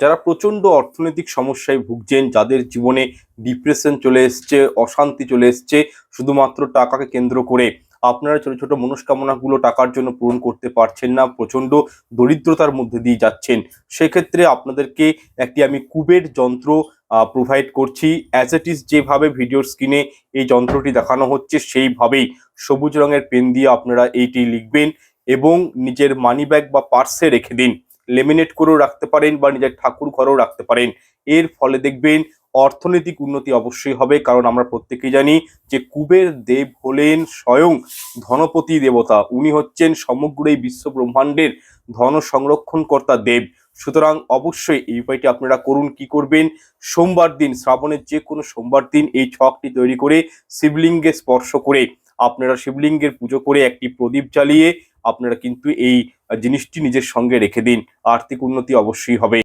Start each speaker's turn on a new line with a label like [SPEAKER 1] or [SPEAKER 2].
[SPEAKER 1] যারা প্রচন্ড অর্থনৈতিক সমস্যায় ভুগছেন, যাদের জীবনে ডিপ্রেশন চলে এসছে, অশান্তি চলে এসছে শুধুমাত্র টাকাকে কেন্দ্র করে, আপনারা ছোট ছোট মনস্কামনাগুলো টাকার জন্য পূরণ করতে পারছেন না, প্রচন্ড দরিদ্রতার মধ্যে দিয়ে যাচ্ছেন, সেক্ষেত্রে আপনাদেরকে একটি আমি কুবের যন্ত্র প্রোভাইড করছি। অ্যাজ ইট ইজ যেভাবে ভিডিওর স্ক্রিনে এই যন্ত্রটি দেখানো হচ্ছে সেইভাবেই সবুজ রঙের পেন দিয়ে আপনারা এইটি লিখবেন এবং নিজের মানি ব্যাগ বা পার্সে রেখে দিন। লেমিনেট করেও রাখতে পারেন বা নিজের ঠাকুর ঘরেও রাখতে পারেন। এর ফলে দেখবেন অর্থনৈতিক উন্নতি অবশ্যই হবে, কারণ আমরা প্রত্যেকেই জানি যে কুবের দেব হলেন স্বয়ং ধনপতি দেবতা। উনি হচ্ছেন সমগ্র এই বিশ্ব ব্রহ্মাণ্ডের ধন সংরক্ষণকর্তা দেব। সুতরাং অবশ্যই এই উপায়টি আপনারা করুন। কি করবেন? সোমবার দিন, শ্রাবণের যে কোনো সোমবার দিন এই ছকটি তৈরি করে শিবলিঙ্গে স্পর্শ করে আপনারা শিবলিঙ্গের পুজো করে একটি প্রদীপ জ্বালিয়ে আপনারা কিন্তু এই জিনিসটি নিজের সঙ্গে রেখে দিন। আর্থিক উন্নতি অবশ্যই হবে।